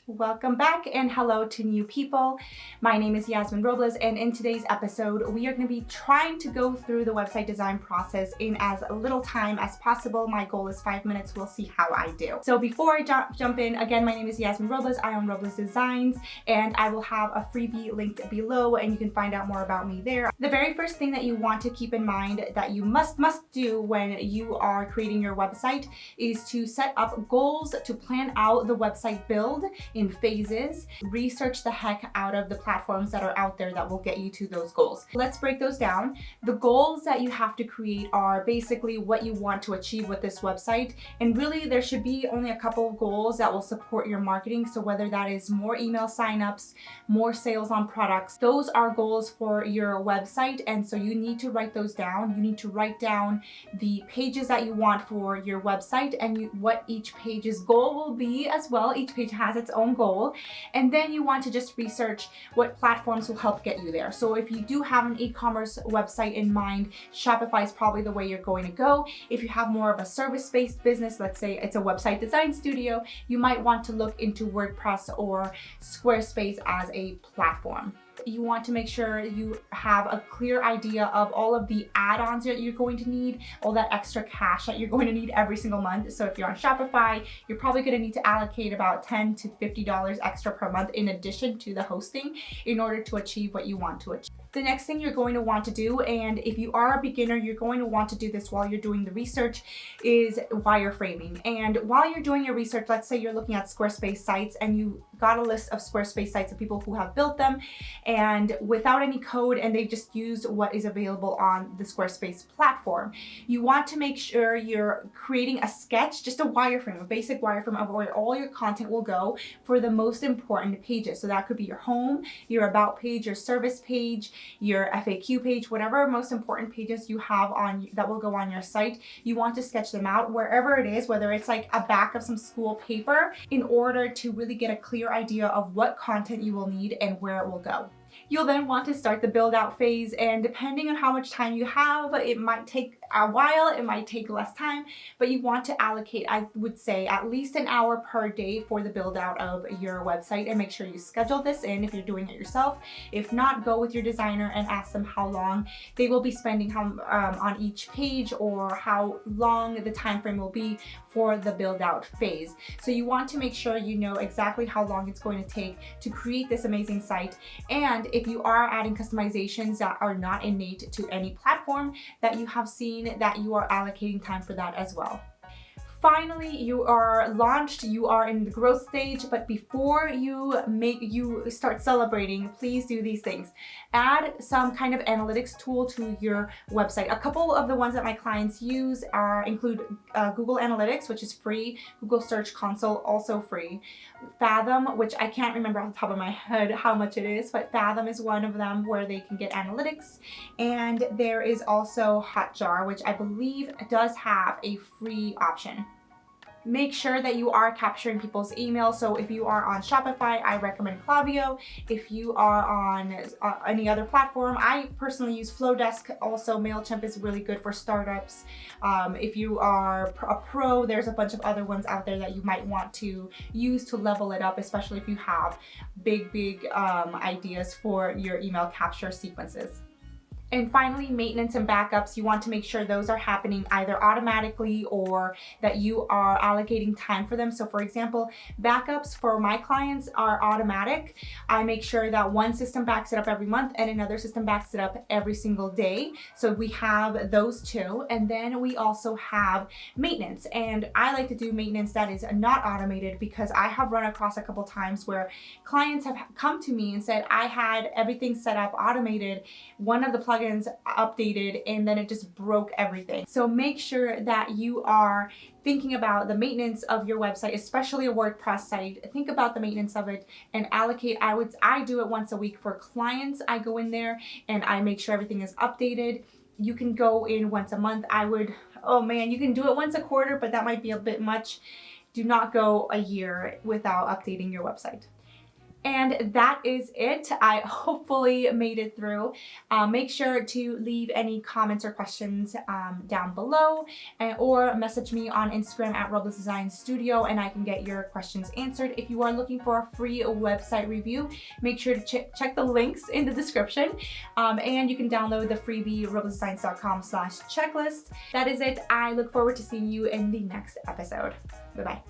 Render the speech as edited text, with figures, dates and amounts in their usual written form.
Welcome back and hello to new people. My name is Yasmin Robles, and in today's episode we are going to be trying to go through the website design process in as little time as possible. My goal is 5 minutes. We'll see how I do. So before I jump in, again, my name is Yasmin Robles. I own Robles Designs, and I will have a freebie linked below and you can find out more about me there. The very first thing that you want to keep in mind that you must do when you are creating your website is to set up goals to plan out the website build in phases. Research the heck out of the platforms that are out there that will get you to those goals. Let's break those down. The goals that you have to create are basically what you want to achieve with this website, and really there should be only a couple of goals that will support your marketing. So whether that is more email signups, more sales on products, those are goals for your website, and so you need to write those down. You need to write down the pages that you want for your website and what each page's goal will be as well. Each page has its own goal, and then you want to just research what platforms will help get you there. So if you do have an e-commerce website in mind, Shopify is probably the way you're going to go. If you have more of a service-based business, let's say it's a website design studio, you might want to look into WordPress or Squarespace as a platform. You want to make sure you have a clear idea of all of the add-ons that you're going to need, all that extra cash that you're going to need every single month. So if you're on Shopify, you're probably going to need to allocate about $10 to $50 extra per month in addition to the hosting in order to achieve what you want to achieve. The next thing you're going to want to do, and if you are a beginner, you're going to want to do this while you're doing the research, is wireframing. And while you're doing your research, let's say you're looking at Squarespace sites and you got a list of Squarespace sites of people who have built them and without any code, and they just used what is available on the Squarespace platform. You want to make sure you're creating a sketch, just a wireframe, a basic wireframe of where all your content will go for the most important pages. So that could be your home, your about page, your service page, your FAQ page, whatever most important pages you have on that will go on your site. You want to sketch them out wherever it is, whether it's like a back of some school paper, in order to really get a clear idea of what content you will need and where it will go. You'll then want to start the build out phase, and depending on how much time you have, it might take a while, it might take less time, but you want to allocate, I would say, at least an hour per day for the build out of your website, and make sure you schedule this in if you're doing it yourself. If not, go with your designer and ask them how long they will be spending on each page, or how long the time frame will be for the build out phase. So you want to make sure you know exactly how long it's going to take to create this amazing site, and if you are adding customizations that are not innate to any platform, that you have seen that you are allocating time for that as well. Finally, you are launched, you are in the growth stage, but before you start celebrating, please do these things. Add some kind of analytics tool to your website. A couple of the ones that my clients use include Google Analytics, which is free, Google Search Console, also free, Fathom, which I can't remember off the top of my head how much it is, but Fathom is one of them where they can get analytics. And there is also Hotjar, which I believe does have a free option. Make sure that you are capturing people's emails. So if you are on Shopify, I recommend Klaviyo. If you are on any other platform, I personally use Flowdesk. Also, MailChimp is really good for startups. If you are a pro, there's a bunch of other ones out there that you might want to use to level it up, especially if you have big ideas for your email capture sequences. And finally, maintenance and backups. You want to make sure those are happening either automatically or that you are allocating time for them. So for example, backups for my clients are automatic. I make sure that one system backs it up every month and another system backs it up every single day. So we have those two. And then we also have maintenance. And I like to do maintenance that is not automated, because I have run across a couple times where clients have come to me and said, I had everything set up automated, one of the plugins updated, and then it just broke everything. So make sure that you are thinking about the maintenance of your website, especially a WordPress site. Think about the maintenance of it and allocate. I do it once a week for clients. I go in there and I make sure everything is updated. You can go in once a month. You can do it once a quarter, but that might be a bit much. Do not go a year without updating your website. And that is it. I hopefully made it through. Make sure to leave any comments or questions down below, or message me on Instagram at Robles Design Studio, and I can get your questions answered. If you are looking for a free website review, make sure to check the links in the description, and you can download the freebie roblesdesigns.com/checklist. That is it. I look forward to seeing you in the next episode. Bye-bye.